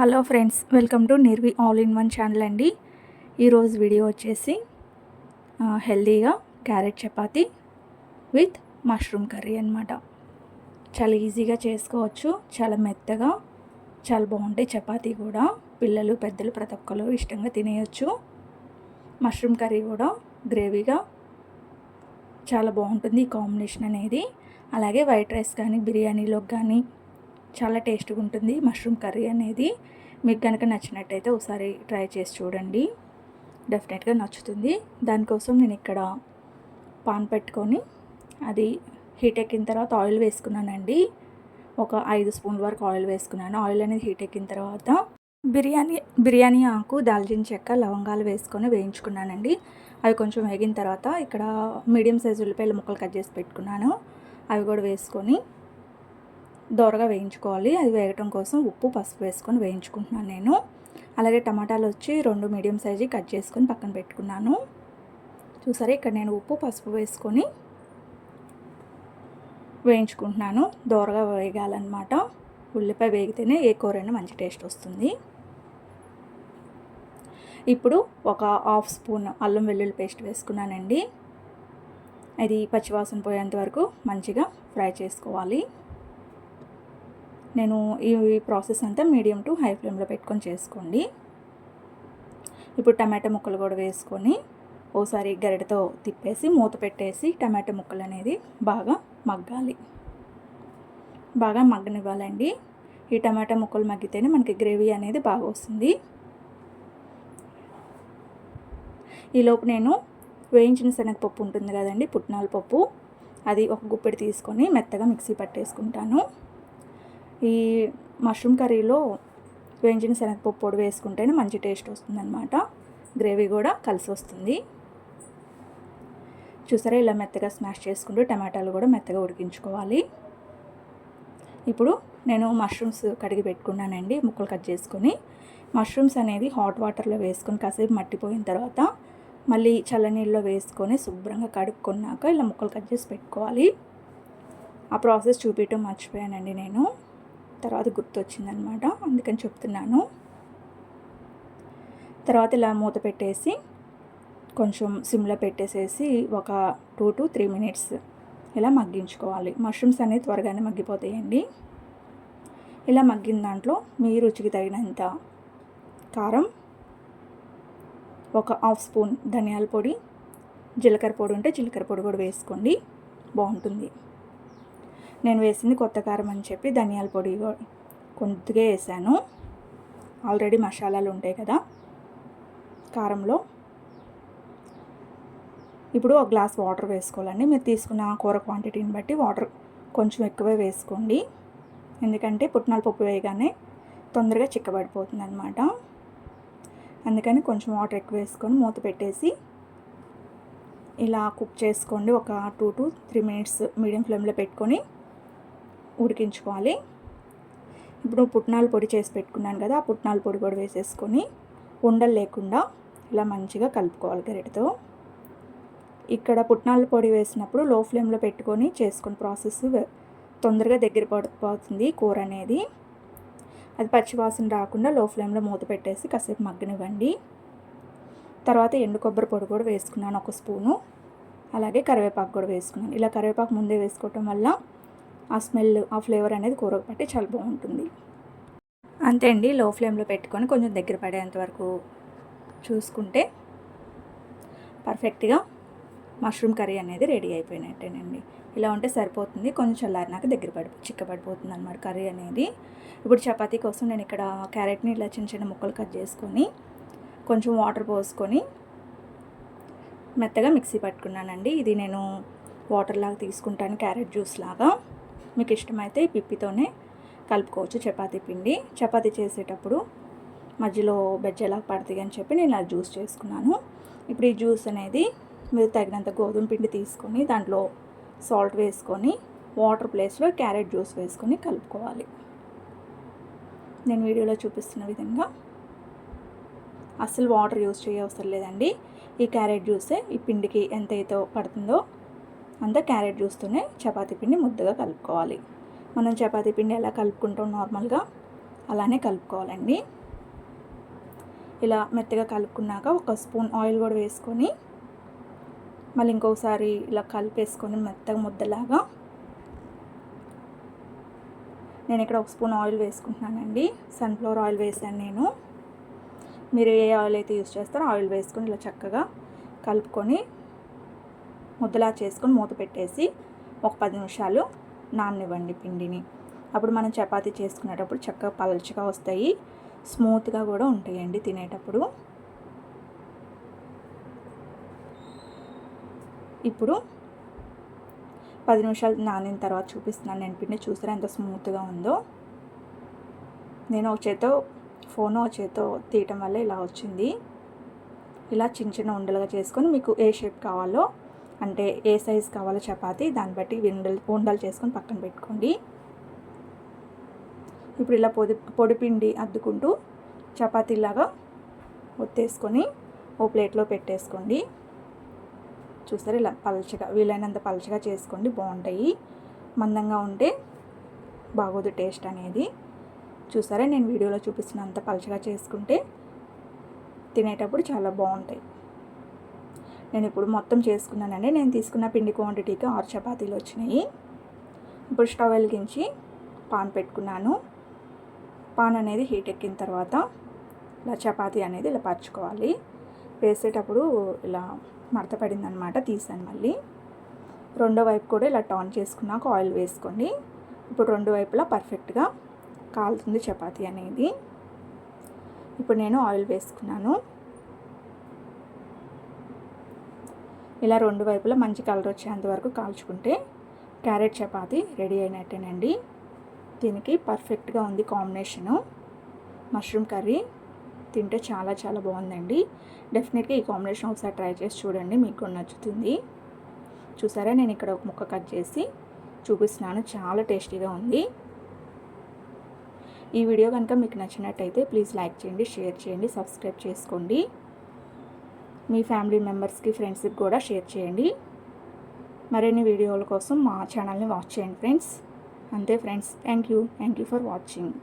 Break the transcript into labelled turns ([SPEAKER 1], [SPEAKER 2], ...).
[SPEAKER 1] Hello friends, welcome to Nirvi all in one channel అండి. ఈరోజు video వచ్చేసి హెల్దీగా carrot chapati with mushroom curry అనమాట. చాలా ఈజీగా చేసుకోవచ్చు, చాలా మెత్తగా, చాలా బాగుంటాయి. చపాతీ కూడా పిల్లలు పెద్దలు ప్రతి ఒక్కరు ఇష్టంగా తినేయచ్చు. మష్రూమ్ కర్రీ కూడా గ్రేవీగా చాలా బాగుంటుంది ఈ కాంబినేషన్ అనేది. అలాగే వైట్ రైస్ కానీ బిర్యానీలోకి కానీ చాలా టేస్ట్గా ఉంటుంది మష్రూమ్ కర్రీ అనేది. మీకు కనుక నచ్చినట్టయితే ఒకసారి ట్రై చేసి చూడండి, డెఫినెట్గా నచ్చుతుంది. దానికోసం నేను ఇక్కడ పాన్ పెట్టుకొని అది హీట్ ఎక్కిన తర్వాత ఆయిల్ వేసుకున్నానండి. ఒక 5 స్పూన్ల వరకు ఆయిల్ వేసుకున్నాను. ఆయిల్ అనేది హీట్ ఎక్కిన తర్వాత బిర్యానీ ఆకు, దాల్చిన చెక్క, లవంగాలు వేసుకొని వేయించుకున్నానండి. అవి కొంచెం వేగిన తర్వాత ఇక్కడ మీడియం సైజు ఉల్లిపాయలు ముక్కలు కట్ చేసి పెట్టుకున్నాను. అవి కూడా వేసుకొని దోరగా వేయించుకోవాలి. అది వేగటం కోసం ఉప్పు, పసుపు వేసుకొని వేయించుకుంటున్నాను నేను. అలాగే టమాటాలు వచ్చి 2 మీడియం సైజు కట్ చేసుకొని పక్కన పెట్టుకున్నాను. చూసారా, ఇక్కడ నేను ఉప్పు, పసుపు వేసుకొని వేయించుకుంటున్నాను. దోరగా వేగాలన్నమాట. ఉల్లిపాయ వేగితేనే ఏ కూరైనా మంచి టేస్ట్ వస్తుంది. ఇప్పుడు ఒక 1/2 స్పూన్ అల్లం వెల్లుల్లి పేస్ట్ వేసుకున్నానండి. అది పచ్చివాసన పోయేంత వరకు మంచిగా ఫ్రై చేసుకోవాలి. నేను ఈ ప్రాసెస్ అంతా మీడియం టు హై ఫ్లేమ్లో పెట్టుకొని చేసుకోండి. ఇప్పుడు టమాటా ముక్కలు కూడా వేసుకొని ఓసారి గరిటతో తిప్పేసి మూత పెట్టేసి టమాటా ముక్కలు అనేది బాగా మగ్గాలి, బాగా మగ్గనివ్వాలండి. ఈ టమాటా ముక్కలు మగ్గితేనే మనకి గ్రేవీ అనేది బాగా వస్తుంది. ఈలోపు నేను వేయించిన శనగపప్పు ఉంటుంది కదండి, పుట్నాల పప్పు, అది ఒక గుప్పెడు తీసుకొని మెత్తగా మిక్సీ పట్టేసుకుంటాను. ఈ మష్రూమ్ కర్రీలో వేయించిన శనగపప్పు పొడి వేసుకుంటేనే మంచి టేస్ట్ వస్తుందన్నమాట. గ్రేవీ కూడా కలిసి వస్తుంది. చూసారా, ఇలా మెత్తగా స్మాష్ చేసుకుంటూ టమాటాలు కూడా మెత్తగా ఉడికించుకోవాలి. ఇప్పుడు నేను మష్రూమ్స్ కడిగి పెట్టుకున్నానండి, ముక్కలు కట్ చేసుకొని. మష్రూమ్స్ అనేది హాట్ వాటర్లో వేసుకొని కాసేపు మట్టిపోయిన తర్వాత మళ్ళీ చల్లనీళ్ళలో వేసుకొని శుభ్రంగా కడుక్కున్నాక ఇలా ముక్కలు కట్ చేసి పెట్టుకోవాలి. ఆ ప్రాసెస్ చూపించడం మర్చిపోయానండి నేను, తర్వాత గుర్తొచ్చిందనమాట, అందుకని చెప్తున్నాను. తర్వాత ఇలా మూత పెట్టేసి కొంచెం సిమ్లో పెట్టేసేసి ఒక 2 to 3 మినిట్స్ ఇలా మగ్గించుకోవాలి. మష్రూమ్స్ అనేది త్వరగానే మగ్గిపోతాయండి. ఇలా మగ్గిన దాంట్లో మీ రుచికి తగినంత కారం, ఒక 1/2 స్పూన్ ధనియాల పొడి, జీలకర్ర పొడి ఉంటే జీలకర్ర పొడి కూడా వేసుకోండి, బాగుంటుంది. నేను వేసింది కొత్త కారం అని చెప్పి ధనియాల పొడి కొద్దిగా వేసాను. ఆల్రెడీ మసాలాలు ఉంటాయి కదా కారంలో. ఇప్పుడు ఒక గ్లాస్ వాటర్ వేసుకోవాలండి. మీరు తీసుకున్న కూర క్వాంటిటీని బట్టి వాటర్ కొంచెం ఎక్కువే వేసుకోండి, ఎందుకంటే పుట్నాల పప్పు వేయగానే తొందరగా చిక్కబడిపోతుంది అనమాట. అందుకని కొంచెం వాటర్ ఎక్కువ వేసుకొని మూత పెట్టేసి ఇలా కుక్ చేసుకోండి. ఒక 2 to 3 మినిట్స్ మీడియం ఫ్లేమ్లో పెట్టుకొని ఉడికించుకోవాలి. ఇప్పుడు పుట్నాల పొడి చేసి పెట్టుకున్నాను కదా, ఆ పుట్నాల పొడి కూడా వేసేసుకొని ఉండలు లేకుండా ఇలా మంచిగా కలుపుకోవాలి గరిటెతో. ఇక్కడ పుట్నాల పొడి వేసినప్పుడు లో ఫ్లేమ్లో పెట్టుకొని చేసుకుని ప్రాసెస్ తొందరగా దగ్గర పడిపోతుంది కూర అనేది. అది పచ్చివాసన రాకుండా లో ఫ్లేమ్లో మూత పెట్టేసి కాసేపు మగ్గనివ్వండి. తర్వాత ఎండు కొబ్బరి పొడి కూడా వేసుకున్నాను 1 స్పూను. అలాగే కరివేపాకు కూడా వేసుకున్నాను. ఇలా కరివేపాకు ముందే వేసుకోవటం వల్ల ఆ స్మెల్, ఆ ఫ్లేవర్ అనేది కూరకు పట్టి చాలా బాగుంటుంది. అంతే అండి, లో ఫ్లేమ్లో పెట్టుకొని కొంచెం దగ్గర పడేంత వరకు చూసుకుంటే పర్ఫెక్ట్గా మష్రూమ్ కర్రీ అనేది రెడీ అయిపోయినట్టేనండి. ఇలా ఉంటే సరిపోతుంది. కొంచెం చల్లారినాక చిక్కబడిపోతుంది అన్నమాట కర్రీ అనేది. ఇప్పుడు చపాతీ కోసం నేను ఇక్కడ క్యారెట్ని ఇలా చిన్న చిన్న ముక్కలు కట్ చేసుకొని కొంచెం వాటర్ పోసుకొని మెత్తగా మిక్సీ పట్టుకున్నానండి. ఇది నేను వాటర్ లాగా తీసుకుంటాను, క్యారెట్ జ్యూస్ లాగా. మీకు ఇష్టమైతే పిప్పితోనే కలుపుకోవచ్చు చపాతీ పిండి. చపాతీ చేసేటప్పుడు మధ్యలో బెజ్జలాగా పడుతుంది అని చెప్పి నేను ఇలా జ్యూస్ చేసుకున్నాను. ఇప్పుడు ఈ జ్యూస్ అనేది మీరు తగినంత గోధుమ పిండి తీసుకొని దాంట్లో సాల్ట్ వేసుకొని వాటర్ ప్లేస్లో క్యారెట్ జ్యూస్ వేసుకొని కలుపుకోవాలి. నేను వీడియోలో చూపిస్తున్న విధంగా అస్సలు వాటర్ యూస్ చేయవసరం లేదండి. ఈ క్యారెట్ జ్యూసే ఈ పిండికి ఎంతైతే పడుతుందో అంతా క్యారెట్ జ్యూస్తోనే చపాతీ పిండి ముద్దగా కలుపుకోవాలి. మనం చపాతీ పిండి ఎలా కలుపుకుంటాం నార్మల్గా అలానే కలుపుకోవాలండి. ఇలా మెత్తగా కలుపుకున్నాక ఒక స్పూన్ ఆయిల్ కూడా వేసుకొని మళ్ళీ ఇంకోసారి ఇలా కలిపేసుకొని మెత్తగా ముద్దలాగా నేను ఇక్కడ ఒక స్పూన్ ఆయిల్ వేసుకుంటున్నానండి. సన్ఫ్లవర్ ఆయిల్ వేసాను నేను. మీరు ఏ ఆయిల్ అయితే యూస్ చేస్తారో ఆయిల్ వేసుకొని ఇలా చక్కగా కలుపుకొని ముద్దలా చేసుకొని మూత పెట్టేసి ఒక 10 నిమిషాలు నాననివ్వండి పిండిని. అప్పుడు మనం చపాతీ చేసుకునేటప్పుడు చక్కగా పలచగా వస్తాయి, స్మూత్గా కూడా ఉంటాయండి తినేటప్పుడు. ఇప్పుడు 10 నిమిషాలు నానిన తర్వాత చూపిస్తున్నాను నేను పిండి. చూసారా ఎంత స్మూత్గా ఉందో. నేను ఒక చేతో ఫోన్ ఒక చేతో తీయటం వల్ల ఇలా వచ్చింది. ఇలా చిన్న చిన్న ఉండలుగా చేసుకొని మీకు ఏ షేప్ కావాలో, అంటే ఏ సైజ్ కావాలో చపాతీ దాన్ని బట్టి ఉండలు చేసుకొని పక్కన పెట్టుకోండి. ఇప్పుడు ఇలా పొడి పిండి అద్దుకుంటూ చపాతీలాగా ఒత్తేసుకొని ఓ ప్లేట్లో పెట్టేసుకోండి. చూసారా ఇలా పలచగా, వీలైనంత పలచగా చేసుకోండి, బాగుంటాయి. మందంగా ఉంటే బాగోదు టేస్ట్ అనేది. చూసారా నేను వీడియోలో చూపిస్తున్నంత పలచగా చేసుకుంటే తినేటప్పుడు చాలా బాగుంటాయి. నేను ఇప్పుడు మొత్తం చేసుకున్నానండి. నేను తీసుకున్న పిండి క్వాంటిటీకి 6 చపాతీలు వచ్చినాయి. ఇప్పుడు స్టవ్ వెలిగించి పాన్ పెట్టుకున్నాను. పాన్ అనేది హీట్ ఎక్కిన తర్వాత ఇలా చపాతీ అనేది ఇలా పరుచుకోవాలి. వేసేటప్పుడు ఇలా మడత పడిందనమాట, తీసాను మళ్ళీ. రెండో వైపు కూడా ఇలా టర్న్ చేసుకున్నాక ఆయిల్ వేసుకోండి. ఇప్పుడు రెండు వైపులా పర్ఫెక్ట్గా కాలుతుంది చపాతీ అనేది. ఇప్పుడు నేను ఆయిల్ వేసుకున్నాను. ఇలా రెండు వైపులా మంచి కలర్ వచ్చేంత వరకు కాల్చుకుంటే క్యారెట్ చపాతీ రెడీ అయినట్టేనండి. దీనికి పర్ఫెక్ట్గా ఉంది కాంబినేషను. మష్రూమ్ కర్రీ తింటే చాలా చాలా బాగుందండి. డెఫినెట్గా ఈ కాంబినేషన్ ఒకసారి ట్రై చేసి చూడండి, మీకు కూడా నచ్చుతుంది. చూసారా నేను ఇక్కడ ఒక ముక్క కట్ చేసి చూపిస్తున్నాను, చాలా టేస్టీగా ఉంది. ఈ వీడియో కనుక మీకు నచ్చినట్టయితే ప్లీజ్ లైక్ చేయండి, షేర్ చేయండి, సబ్స్క్రైబ్ చేసుకోండి. మీ ఫ్యామిలీ మెంబర్స్కి, ఫ్రెండ్స్కి కూడా షేర్ చేయండి. మరిన్ని వీడియోల కోసం మా ఛానల్ని వాచ్ చేయండి ఫ్రెండ్స్. అంతే friends, thank you for watching.